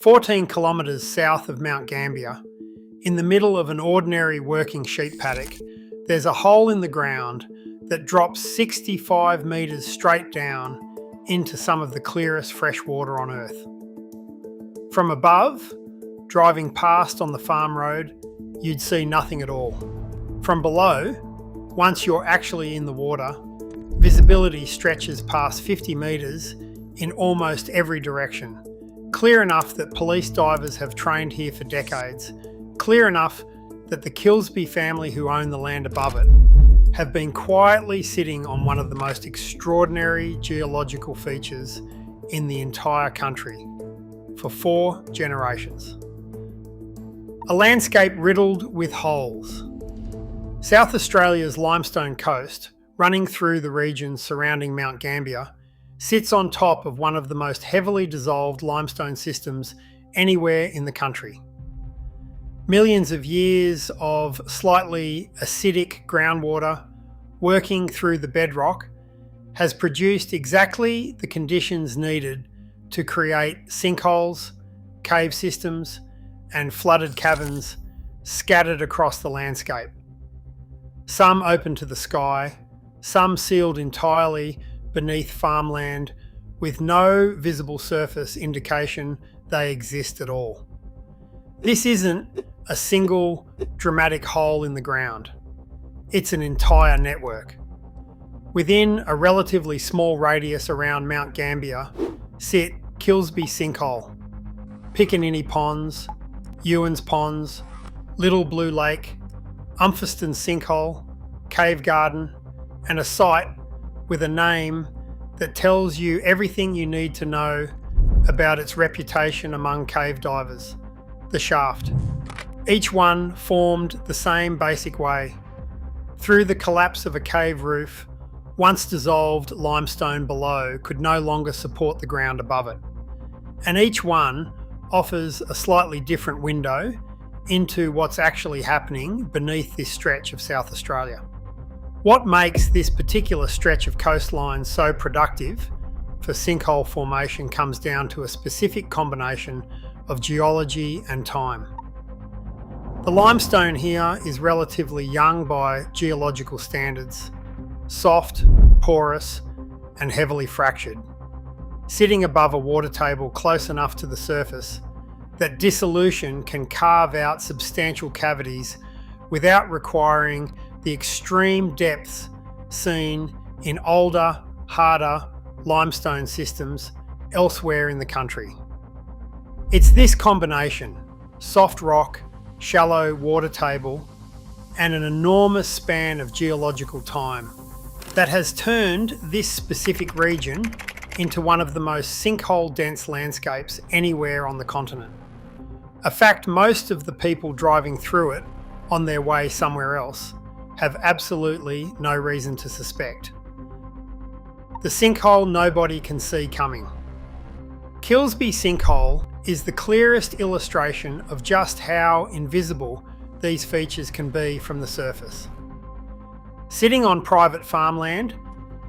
14 kilometres south of Mount Gambier, in the middle of an ordinary working sheep paddock, there's a hole in the ground that drops 65 metres straight down into some of the clearest fresh water on Earth. From above, driving past on the farm road, you'd see nothing at all. From below, once you're actually in the water, visibility stretches past 50 metres in almost every direction. Clear enough that police divers have trained here for decades. Clear enough that the Kilsby family who own the land above it have been quietly sitting on one of the most extraordinary geological features in the entire country for 4 generations. A landscape riddled with holes. South Australia's Limestone Coast, running through the region surrounding Mount Gambier, sits on top of one of the most heavily dissolved limestone systems anywhere in the country. Millions of years of slightly acidic groundwater working through the bedrock has produced exactly the conditions needed to create sinkholes, cave systems, and flooded caverns scattered across the landscape. Some open to the sky, some sealed entirely beneath farmland with no visible surface indication they exist at all. This isn't a single dramatic hole in the ground. It's an entire network. Within a relatively small radius around Mount Gambier sit Kilsby Sinkhole, Piccaninny Ponds, Ewan's Ponds, Little Blue Lake, Umphaston Sinkhole, Cave Garden, and a site with a name that tells you everything you need to know about its reputation among cave divers, the Shaft. Each one formed the same basic way. Through the collapse of a cave roof, once dissolved limestone below could no longer support the ground above it. And each one offers a slightly different window into what's actually happening beneath this stretch of South Australia. What makes this particular stretch of coastline so productive for sinkhole formation comes down to a specific combination of geology and time. The limestone here is relatively young by geological standards, soft, porous, and heavily fractured, sitting above a water table close enough to the surface that dissolution can carve out substantial cavities without requiring the extreme depths seen in older, harder limestone systems elsewhere in the country. It's this combination, soft rock, shallow water table, and an enormous span of geological time, that has turned this specific region into one of the most sinkhole-dense landscapes anywhere on the continent. A fact most of the people driving through it on their way somewhere else have absolutely no reason to suspect. The sinkhole nobody can see coming. Kilsby Sinkhole is the clearest illustration of just how invisible these features can be from the surface. Sitting on private farmland,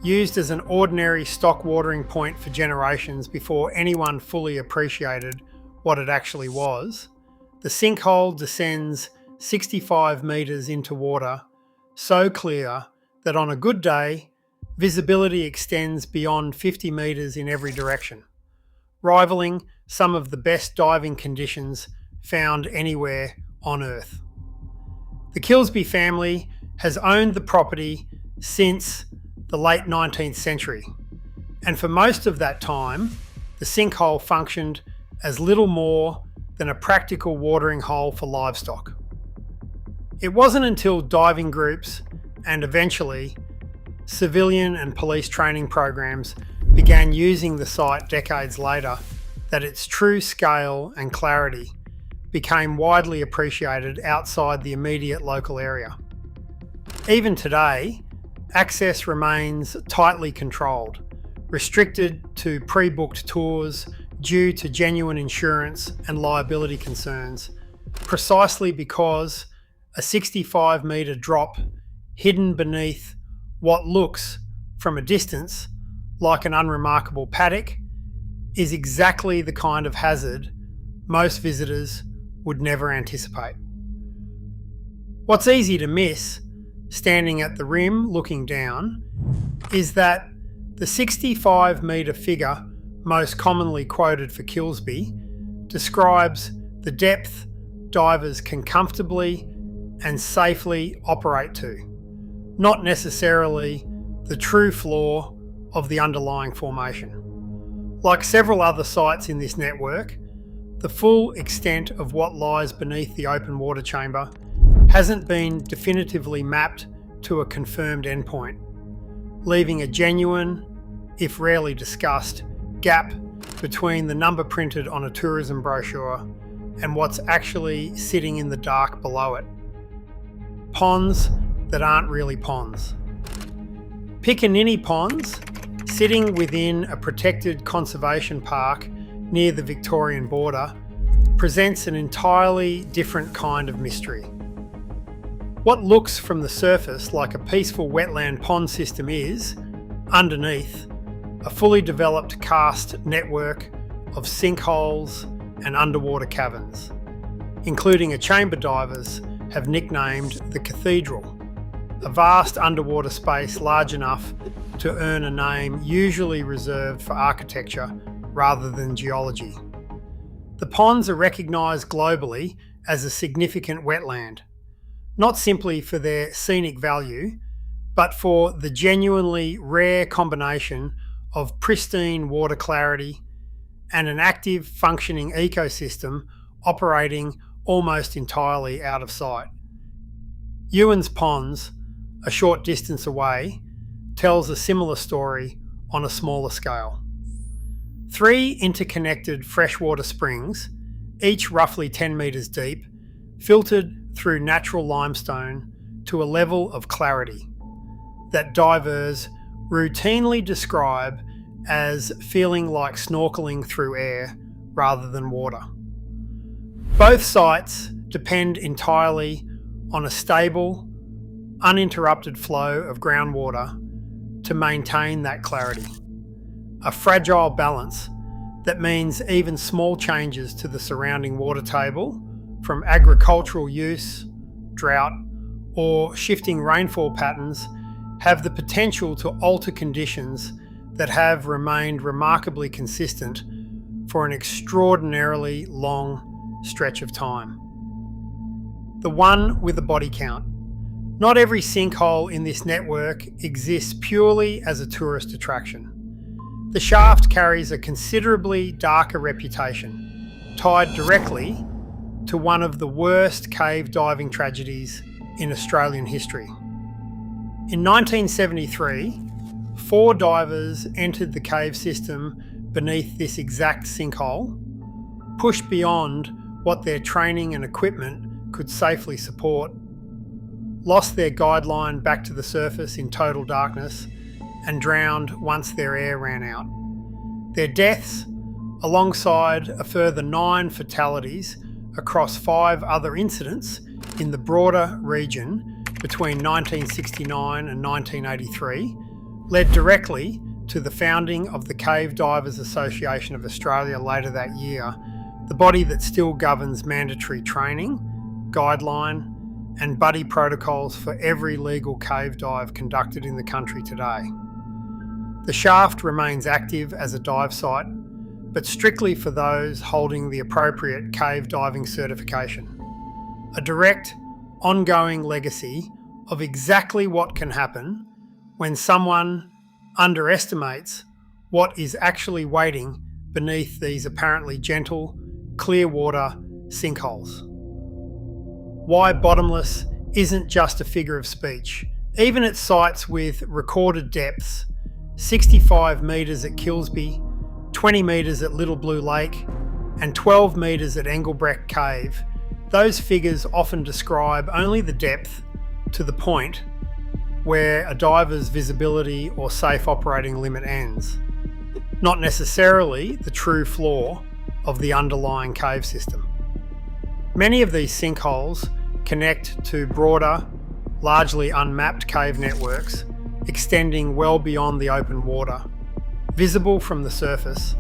used as an ordinary stock watering point for generations before anyone fully appreciated what it actually was, the sinkhole descends 65 metres into water, so clear that on a good day, visibility extends beyond 50 metres in every direction, rivaling some of the best diving conditions found anywhere on Earth. The Kilsby family has owned the property since the late 19th century, and for most of that time, the sinkhole functioned as little more than a practical watering hole for livestock. It wasn't until diving groups and eventually civilian and police training programs began using the site decades later that its true scale and clarity became widely appreciated outside the immediate local area. Even today, access remains tightly controlled, restricted to pre-booked tours due to genuine insurance and liability concerns, precisely because a 65-metre drop hidden beneath what looks, from a distance, like an unremarkable paddock, is exactly the kind of hazard most visitors would never anticipate. What's easy to miss, standing at the rim looking down, is that the 65-metre figure most commonly quoted for Kilsby describes the depth divers can comfortably and safely operate to, not necessarily the true floor of the underlying formation. Like several other sites in this network, the full extent of what lies beneath the open water chamber hasn't been definitively mapped to a confirmed endpoint, leaving a genuine, if rarely discussed, gap between the number printed on a tourism brochure and what's actually sitting in the dark below it. Ponds that aren't really ponds. Piccaninny Ponds, sitting within a protected conservation park near the Victorian border, presents an entirely different kind of mystery. What looks from the surface like a peaceful wetland pond system is, underneath, a fully developed karst network of sinkholes and underwater caverns, including a chamber divers have nicknamed the Cathedral, a vast underwater space large enough to earn a name usually reserved for architecture rather than geology. The ponds are recognised globally as a significant wetland, not simply for their scenic value, but for the genuinely rare combination of pristine water clarity and an active, functioning ecosystem operating almost entirely out of sight. Ewan's Ponds, a short distance away, tells a similar story on a smaller scale. 3 interconnected freshwater springs, each roughly 10 metres deep, filtered through natural limestone to a level of clarity that divers routinely describe as feeling like snorkeling through air rather than water. Both sites depend entirely on a stable, uninterrupted flow of groundwater to maintain that clarity. A fragile balance that means even small changes to the surrounding water table, from agricultural use, drought, or shifting rainfall patterns, have the potential to alter conditions that have remained remarkably consistent for an extraordinarily long stretch of time. The one with a body count. Not every sinkhole in this network exists purely as a tourist attraction. The shaft carries a considerably darker reputation, tied directly to one of the worst cave diving tragedies in Australian history. In 1973, 4 divers entered the cave system beneath this exact sinkhole, pushed beyond what their training and equipment could safely support, lost their guideline back to the surface in total darkness, and drowned once their air ran out. Their deaths, alongside a further 9 fatalities across 5 other incidents in the broader region between 1969 and 1983, led directly to the founding of the Cave Divers Association of Australia later that year, the body that still governs mandatory training, guideline, and buddy protocols for every legal cave dive conducted in the country today. The shaft remains active as a dive site, but strictly for those holding the appropriate cave diving certification. A direct, ongoing legacy of exactly what can happen when someone underestimates what is actually waiting beneath these apparently gentle, clear water sinkholes. Why Bottomless isn't just a figure of speech. Even at sites with recorded depths, 65 metres at Kilsby, 20 metres at Little Blue Lake, and 12 metres at Engelbrecht Cave, those figures often describe only the depth to the point where a diver's visibility or safe operating limit ends, not necessarily the true floor of the underlying cave system. Many of these sinkholes connect to broader, largely unmapped cave networks extending well beyond the open water, visible from the surface,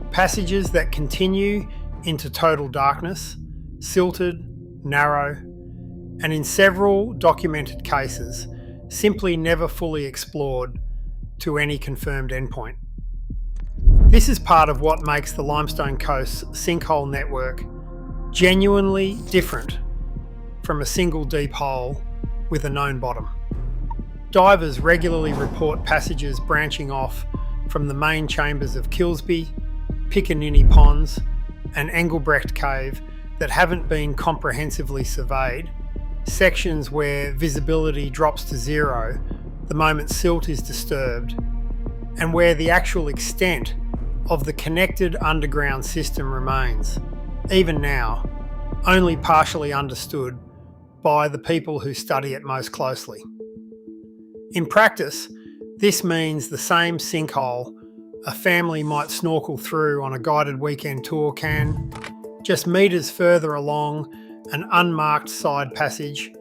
passages that continue into total darkness, silted, narrow, and in several documented cases, simply never fully explored to any confirmed endpoint. This is part of what makes the Limestone Coast sinkhole network genuinely different from a single deep hole with a known bottom. Divers regularly report passages branching off from the main chambers of Kilsby, Piccaninny Ponds, and Engelbrecht Cave that haven't been comprehensively surveyed, sections where visibility drops to zero the moment silt is disturbed, and where the actual extent of the connected underground system remains, even now, only partially understood by the people who study it most closely. In practice, this means the same sinkhole a family might snorkel through on a guided weekend tour can, just metres further along an unmarked side passage,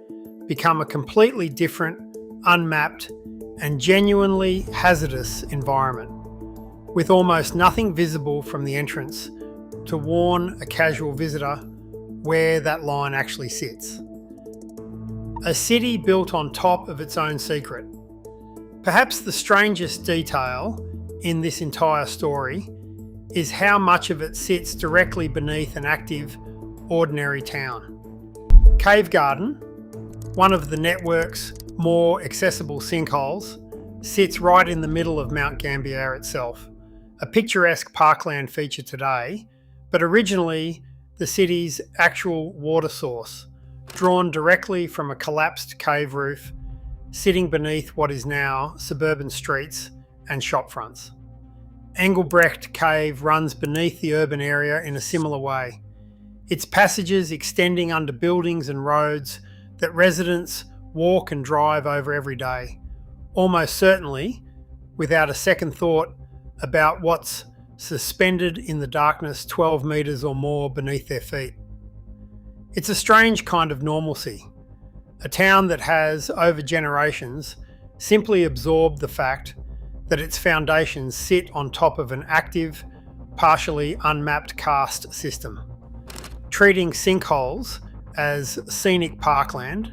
become a completely different, unmapped, and genuinely hazardous environment, with almost nothing visible from the entrance to warn a casual visitor where that line actually sits. A city built on top of its own secret. Perhaps the strangest detail in this entire story is how much of it sits directly beneath an active, ordinary town. Cave Garden, one of the network's more accessible sinkholes, sits right in the middle of Mount Gambier itself, a picturesque parkland feature today, but originally the city's actual water source, drawn directly from a collapsed cave roof sitting beneath what is now suburban streets and shop fronts. Engelbrecht Cave runs beneath the urban area in a similar way, its passages extending under buildings and roads that residents walk and drive over every day, almost certainly without a second thought about what's suspended in the darkness 12 metres or more beneath their feet. It's a strange kind of normalcy, a town that has, over generations, simply absorbed the fact that its foundations sit on top of an active, partially unmapped karst system, treating sinkholes as scenic parkland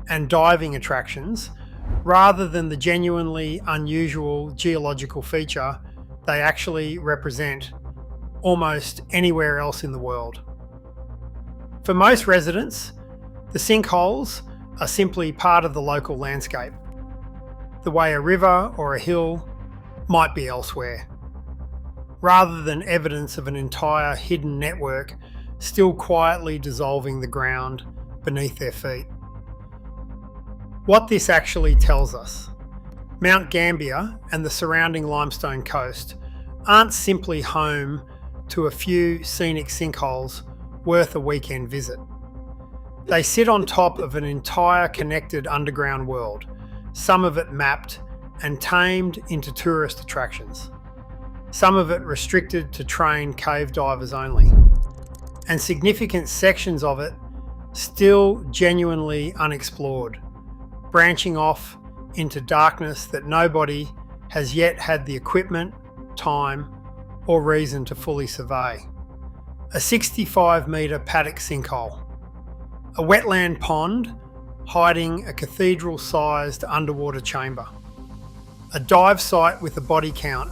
and diving attractions rather than the genuinely unusual geological feature they actually represent almost anywhere else in the world. For most residents, the sinkholes are simply part of the local landscape, the way a river or a hill might be elsewhere, rather than evidence of an entire hidden network still quietly dissolving the ground beneath their feet. What this actually tells us: Mount Gambier and the surrounding Limestone Coast aren't simply home to a few scenic sinkholes worth a weekend visit. They sit on top of an entire connected underground world, some of it mapped and tamed into tourist attractions, some of it restricted to trained cave divers only, and significant sections of it still genuinely unexplored, branching off into darkness that nobody has yet had the equipment, time, or reason to fully survey. A 65-metre paddock sinkhole, a wetland pond hiding a cathedral-sized underwater chamber, a dive site with a body count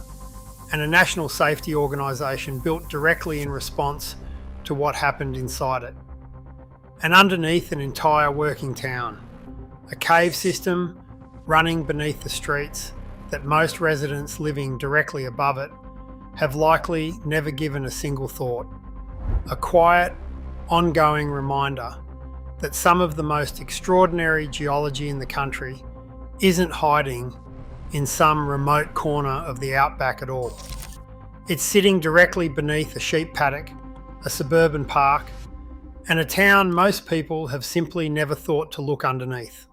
and a national safety organisation built directly in response to what happened inside it, and underneath an entire working town, a cave system running beneath the streets that most residents living directly above it have likely never given a single thought. A quiet, ongoing reminder that some of the most extraordinary geology in the country isn't hiding in some remote corner of the outback at all. It's sitting directly beneath a sheep paddock, a suburban park, and a town most people have simply never thought to look underneath.